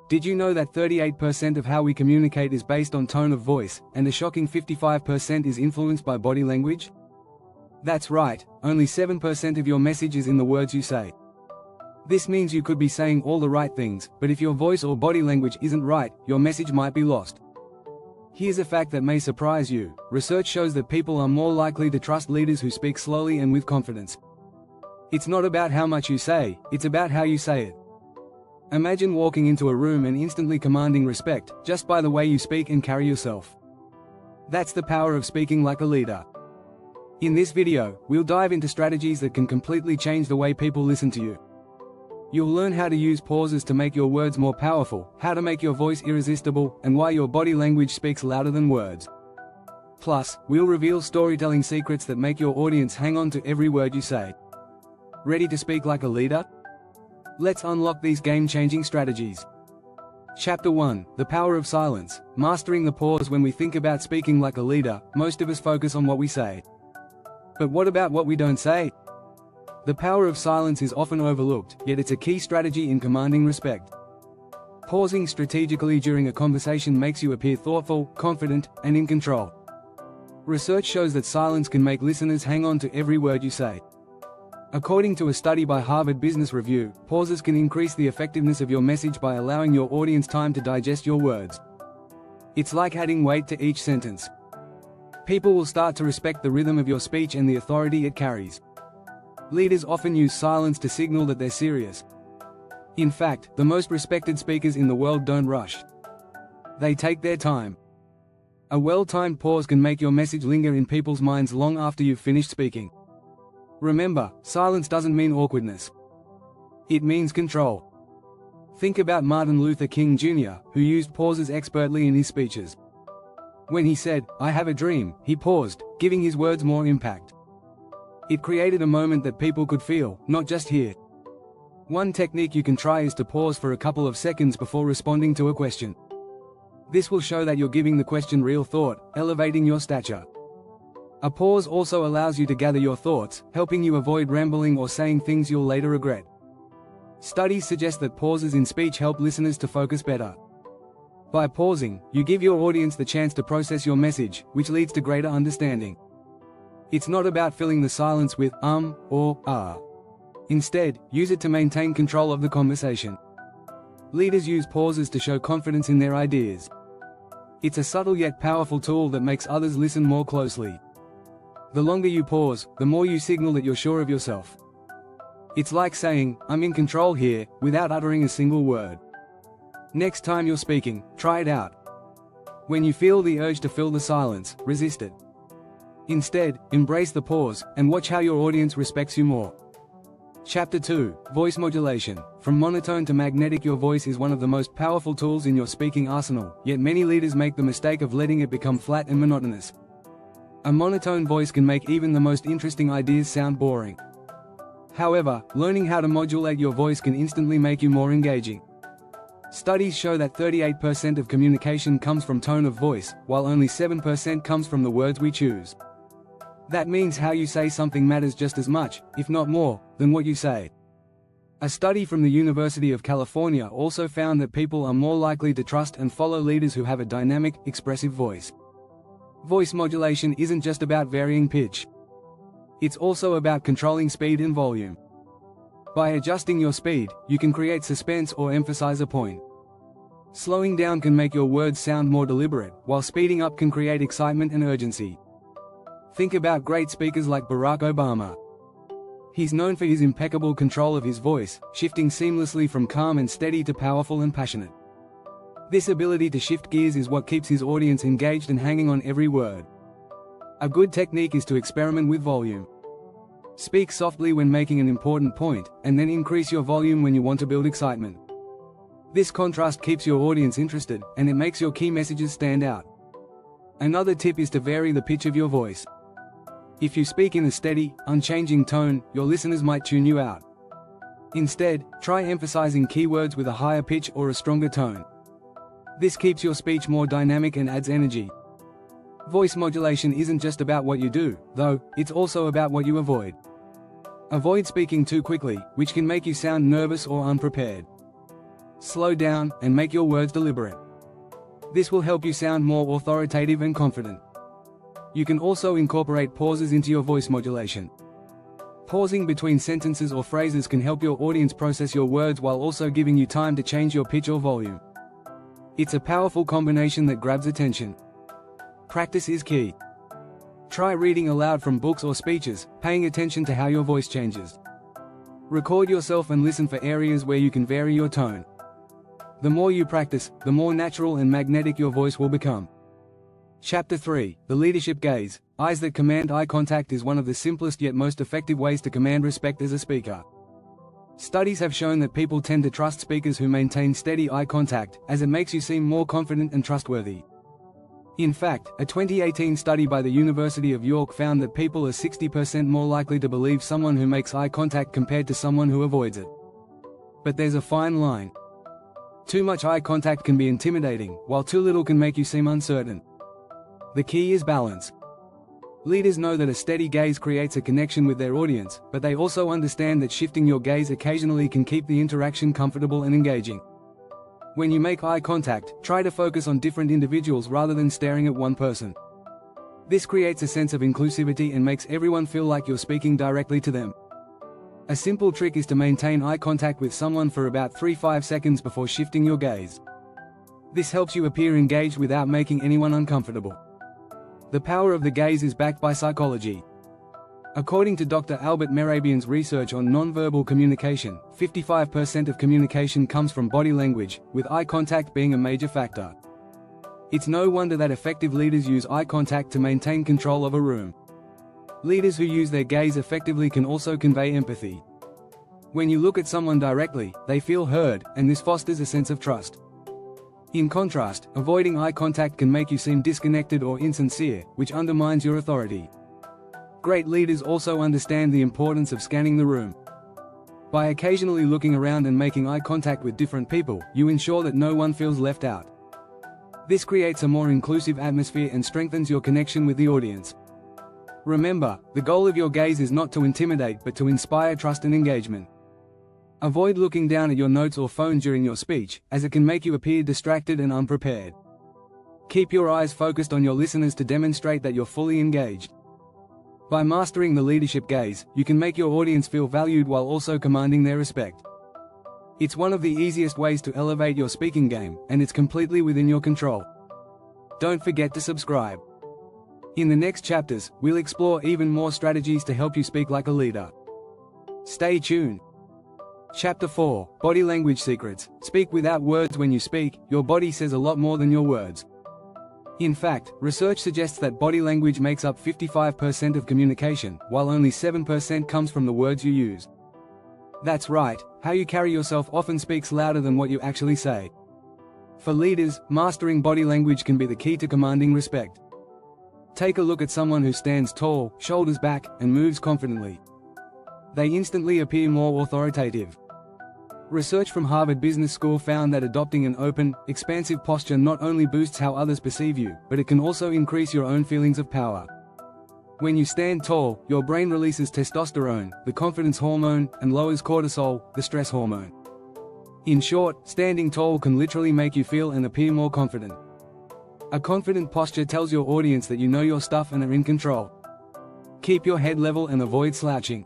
Did you know that 38% of how we communicate is based on tone of voice, and a shocking 55% is influenced by body language? That's right, only 7% of your message is in the words you say. This means you could be saying all the right things, but if your voice or body language isn't right, your message might be lost. Here's a fact that may surprise you. Research shows that people are more likely to trust leaders who speak slowly and with confidence. It's not about how much you say, it's about how you say it. Imagine walking into a room and instantly commanding respect, just by the way you speak and carry yourself. That's the power of speaking like a leader. In this video, we'll dive into strategies that can completely change the way people listen to you. You'll learn how to use pauses to make your words more powerful, how to make your voice irresistible, and why your body language speaks louder than words. Plus, we'll reveal storytelling secrets that make your audience hang on to every word you say. Ready to speak like a leader? Let's unlock these game-changing strategies. Chapter 1: The Power of Silence. Mastering the pause. When we think about speaking like a leader, most of us focus on what we say. But what about what we don't say? The power of silence is often overlooked, yet it's a key strategy in commanding respect. Pausing strategically during a conversation makes you appear thoughtful, confident, and in control. Research shows that silence can make listeners hang on to every word you say. According to a study by Harvard Business Review, pauses can increase the effectiveness of your message by allowing your audience time to digest your words. It's like adding weight to each sentence. People will start to respect the rhythm of your speech and the authority it carries. Leaders often use silence to signal that they're serious. In fact, the most respected speakers in the world don't rush. They take their time. A well-timed pause can make your message linger in people's minds long after you've finished speaking. Remember, silence doesn't mean awkwardness. It means control. Think about Martin Luther King Jr., who used pauses expertly in his speeches. When he said, "I have a dream," he paused, giving his words more impact. It created a moment that people could feel, not just hear. One technique you can try is to pause for a couple of seconds before responding to a question. This will show that you're giving the question real thought, elevating your stature. A pause also allows you to gather your thoughts, helping you avoid rambling or saying things you'll later regret. Studies suggest that pauses in speech help listeners to focus better. By pausing, you give your audience the chance to process your message, which leads to greater understanding. It's not about filling the silence with or ah. Instead, use it to maintain control of the conversation. Leaders use pauses to show confidence in their ideas. It's a subtle yet powerful tool that makes others listen more closely. The longer you pause, the more you signal that you're sure of yourself. It's like saying, "I'm in control here," without uttering a single word. Next time you're speaking, try it out. When you feel the urge to fill the silence, resist it. Instead, embrace the pause, and watch how your audience respects you more. Chapter 2: Voice Modulation. From monotone to magnetic, your voice is one of the most powerful tools in your speaking arsenal, yet many leaders make the mistake of letting it become flat and monotonous. A monotone voice can make even the most interesting ideas sound boring. However, learning how to modulate your voice can instantly make you more engaging. Studies show that 38% of communication comes from tone of voice, while only 7% comes from the words we choose. That means how you say something matters just as much, if not more, than what you say. A study from the University of California also found that people are more likely to trust and follow leaders who have a dynamic, expressive voice. Voice modulation isn't just about varying pitch. It's also about controlling speed and volume. By adjusting your speed, you can create suspense or emphasize a point. Slowing down can make your words sound more deliberate, while speeding up can create excitement and urgency. Think about great speakers like Barack Obama. He's known for his impeccable control of his voice, shifting seamlessly from calm and steady to powerful and passionate. This ability to shift gears is what keeps his audience engaged and hanging on every word. A good technique is to experiment with volume. Speak softly when making an important point, and then increase your volume when you want to build excitement. This contrast keeps your audience interested, and it makes your key messages stand out. Another tip is to vary the pitch of your voice. If you speak in a steady, unchanging tone, your listeners might tune you out. Instead, try emphasizing keywords with a higher pitch or a stronger tone. This keeps your speech more dynamic and adds energy. Voice modulation isn't just about what you do, though, it's also about what you avoid. Avoid speaking too quickly, which can make you sound nervous or unprepared. Slow down, and make your words deliberate. This will help you sound more authoritative and confident. You can also incorporate pauses into your voice modulation. Pausing between sentences or phrases can help your audience process your words while also giving you time to change your pitch or volume. It's a powerful combination that grabs attention. Practice is key. Try reading aloud from books or speeches, paying attention to how your voice changes. Record yourself and listen for areas where you can vary your tone. The more you practice, the more natural and magnetic your voice will become. Chapter 3: The Leadership Gaze. Eyes that command eye contact is one of the simplest yet most effective ways to command respect as a speaker. Studies have shown that people tend to trust speakers who maintain steady eye contact, as it makes you seem more confident and trustworthy. In fact, a 2018 study by the University of York found that people are 60% more likely to believe someone who makes eye contact compared to someone who avoids it. But there's a fine line. Too much eye contact can be intimidating, while too little can make you seem uncertain. The key is balance. Leaders know that a steady gaze creates a connection with their audience, but they also understand that shifting your gaze occasionally can keep the interaction comfortable and engaging. When you make eye contact, try to focus on different individuals rather than staring at one person. This creates a sense of inclusivity and makes everyone feel like you're speaking directly to them. A simple trick is to maintain eye contact with someone for about 3–5 seconds before shifting your gaze. This helps you appear engaged without making anyone uncomfortable. The power of the gaze is backed by psychology. According to Dr. Albert Mehrabian's research on nonverbal communication, 55% of communication comes from body language, with eye contact being a major factor. It's no wonder that effective leaders use eye contact to maintain control of a room. Leaders who use their gaze effectively can also convey empathy. When you look at someone directly, they feel heard, and this fosters a sense of trust. In contrast, avoiding eye contact can make you seem disconnected or insincere, which undermines your authority. Great leaders also understand the importance of scanning the room. By occasionally looking around and making eye contact with different people, you ensure that no one feels left out. This creates a more inclusive atmosphere and strengthens your connection with the audience. Remember, the goal of your gaze is not to intimidate but to inspire trust and engagement. Avoid looking down at your notes or phone during your speech, as it can make you appear distracted and unprepared. Keep your eyes focused on your listeners to demonstrate that you're fully engaged. By mastering the leadership gaze, you can make your audience feel valued while also commanding their respect. It's one of the easiest ways to elevate your speaking game, and it's completely within your control. Don't forget to subscribe. In the next chapters, we'll explore even more strategies to help you speak like a leader. Stay tuned. Chapter 4: Body Language Secrets. Speak without words. When you speak, your body says a lot more than your words. In fact, research suggests that body language makes up 55% of communication, while only 7% comes from the words you use. That's right, how you carry yourself often speaks louder than what you actually say. For leaders, mastering body language can be the key to commanding respect. Take a look at someone who stands tall, shoulders back, and moves confidently. They instantly appear more authoritative. Research from Harvard Business School found that adopting an open, expansive posture not only boosts how others perceive you, but it can also increase your own feelings of power. When you stand tall, your brain releases testosterone, the confidence hormone, and lowers cortisol, the stress hormone. In short, standing tall can literally make you feel and appear more confident. A confident posture tells your audience that you know your stuff and are in control. Keep your head level and avoid slouching.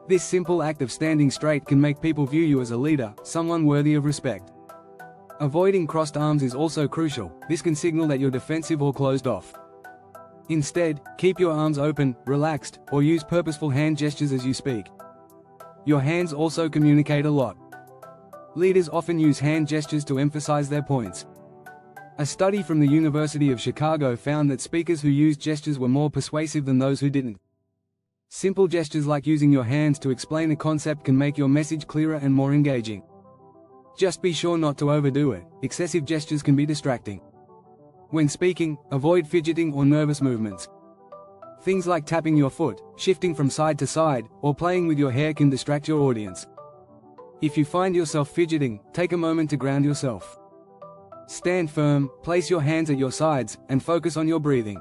This simple act of standing straight can make people view you as a leader, someone worthy of respect. Avoiding crossed arms is also crucial. This can signal that you're defensive or closed off. Instead, keep your arms open, relaxed, or use purposeful hand gestures as you speak. Your hands also communicate a lot. Leaders often use hand gestures to emphasize their points. A study from the University of Chicago found that speakers who used gestures were more persuasive than those who didn't. Simple gestures like using your hands to explain a concept can make your message clearer and more engaging. Just be sure not to overdo it. Excessive gestures can be distracting. When speaking, avoid fidgeting or nervous movements. Things like tapping your foot, shifting from side to side, or playing with your hair can distract your audience. If you find yourself fidgeting, take a moment to ground yourself. Stand firm, place your hands at your sides, and focus on your breathing.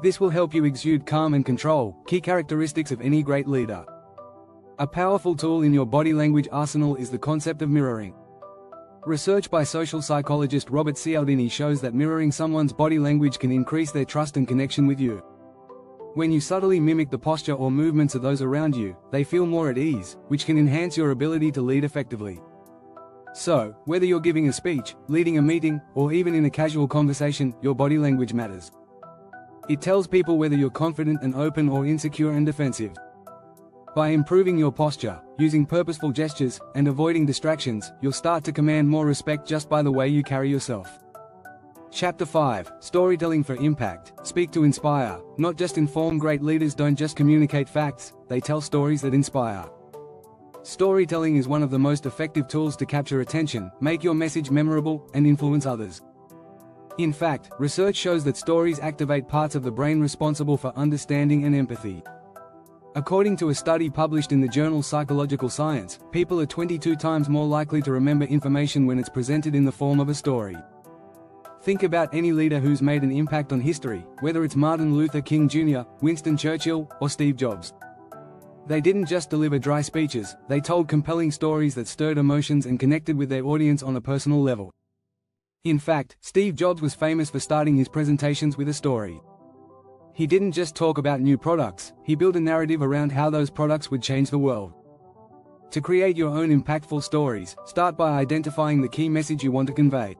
This will help you exude calm and control, key characteristics of any great leader. A powerful tool in your body language arsenal is the concept of mirroring. Research by social psychologist Robert Cialdini shows that mirroring someone's body language can increase their trust and connection with you. When you subtly mimic the posture or movements of those around you, they feel more at ease, which can enhance your ability to lead effectively. So, whether you're giving a speech, leading a meeting, or even in a casual conversation, your body language matters. It tells people whether you're confident and open or insecure and defensive. By improving your posture, using purposeful gestures, and avoiding distractions, you'll start to command more respect just by the way you carry yourself. Chapter 5. Storytelling for Impact. Speak to inspire, not just inform. Great leaders don't just communicate facts, they tell stories that inspire. Storytelling is one of the most effective tools to capture attention, make your message memorable, and influence others. In fact, research shows that stories activate parts of the brain responsible for understanding and empathy. According to a study published in the journal Psychological Science, people are 22 times more likely to remember information when it's presented in the form of a story. Think about any leader who's made an impact on history, whether it's Martin Luther King Jr., Winston Churchill, or Steve Jobs. They didn't just deliver dry speeches, they told compelling stories that stirred emotions and connected with their audience on a personal level. In fact, Steve Jobs was famous for starting his presentations with a story. He didn't just talk about new products, he built a narrative around how those products would change the world. To create your own impactful stories, start by identifying the key message you want to convey.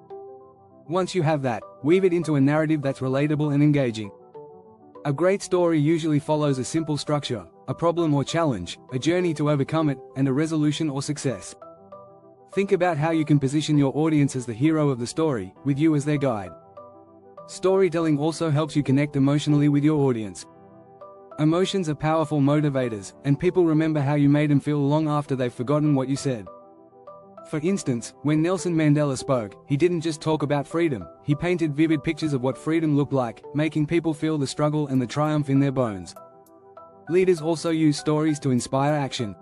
Once you have that, weave it into a narrative that's relatable and engaging. A great story usually follows a simple structure: a problem or challenge, a journey to overcome it, and a resolution or success. Think about how you can position your audience as the hero of the story, with you as their guide. Storytelling also helps you connect emotionally with your audience. Emotions are powerful motivators, and people remember how you made them feel long after they've forgotten what you said. For instance, when Nelson Mandela spoke, he didn't just talk about freedom, he painted vivid pictures of what freedom looked like, making people feel the struggle and the triumph in their bones. Leaders also use stories to inspire action.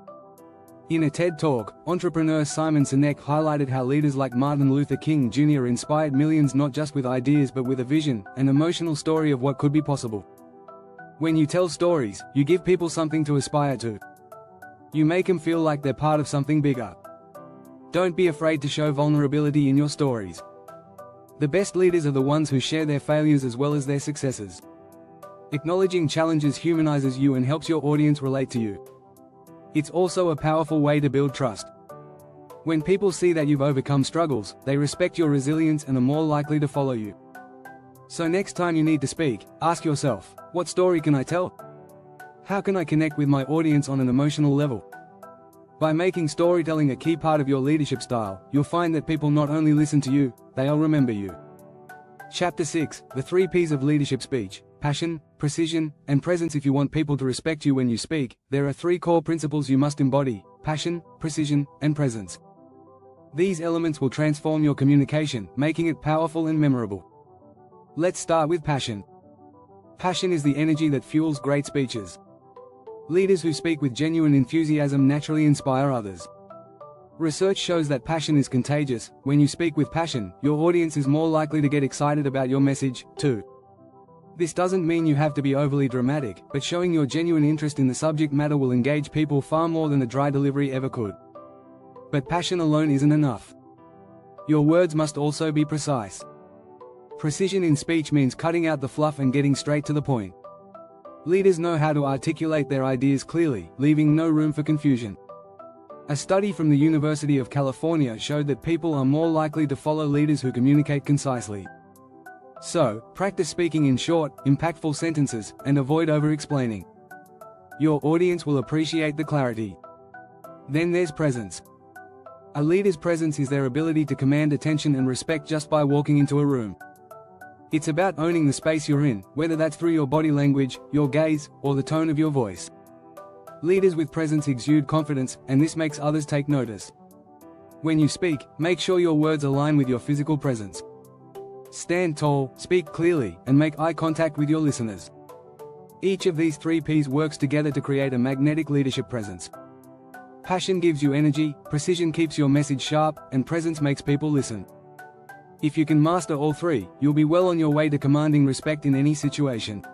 In a TED Talk, entrepreneur Simon Sinek highlighted how leaders like Martin Luther King Jr. inspired millions not just with ideas but with a vision, an emotional story of what could be possible. When you tell stories, you give people something to aspire to. You make them feel like they're part of something bigger. Don't be afraid to show vulnerability in your stories. The best leaders are the ones who share their failures as well as their successes. Acknowledging challenges humanizes you and helps your audience relate to you. It's also a powerful way to build trust. When people see that you've overcome struggles, they respect your resilience and are more likely to follow you. So next time you need to speak, ask yourself, what story can I tell? How can I connect with my audience on an emotional level? By making storytelling a key part of your leadership style, you'll find that people not only listen to you, they'll remember you. Chapter 6. The 3 P's of Leadership Speech: Passion, Precision, and Presence. If you want people to respect you when you speak, there are 3 core principles you must embody: passion, precision, and presence. These elements will transform your communication, making it powerful and memorable. Let's start with passion. Passion is the energy that fuels great speeches. Leaders who speak with genuine enthusiasm naturally inspire others. Research shows that passion is contagious. When you speak with passion, your audience is more likely to get excited about your message, too. This doesn't mean you have to be overly dramatic, but showing your genuine interest in the subject matter will engage people far more than a dry delivery ever could. But passion alone isn't enough. Your words must also be precise. Precision in speech means cutting out the fluff and getting straight to the point. Leaders know how to articulate their ideas clearly, leaving no room for confusion. A study from the University of California showed that people are more likely to follow leaders who communicate concisely. So, practice speaking in short, impactful sentences, and avoid over-explaining. Your audience will appreciate the clarity. Then there's presence. A leader's presence is their ability to command attention and respect just by walking into a room. It's about owning the space you're in, whether that's through your body language, your gaze, or the tone of your voice. Leaders with presence exude confidence, and this makes others take notice. When you speak, make sure your words align with your physical presence. Stand tall, speak clearly, and make eye contact with your listeners. Each of these 3 P's works together to create a magnetic leadership presence. Passion gives you energy, precision keeps your message sharp, and presence makes people listen. If you can master all 3, you'll be well on your way to commanding respect in any situation.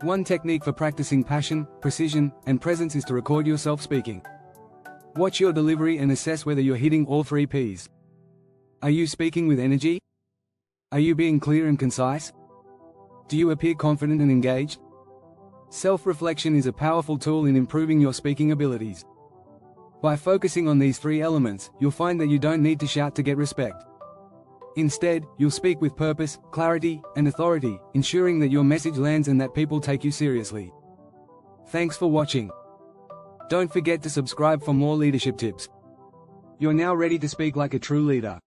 One technique for practicing passion, precision, and presence is to record yourself speaking. Watch your delivery and assess whether you're hitting all 3 P's. Are you speaking with energy? Are you being clear and concise? Do you appear confident and engaged? Self-reflection is a powerful tool in improving your speaking abilities. By focusing on these 3 elements, you'll find that you don't need to shout to get respect. Instead, you'll speak with purpose, clarity, and authority, ensuring that your message lands and that people take you seriously. Thanks for watching. Don't forget to subscribe for more leadership tips. You're now ready to speak like a true leader.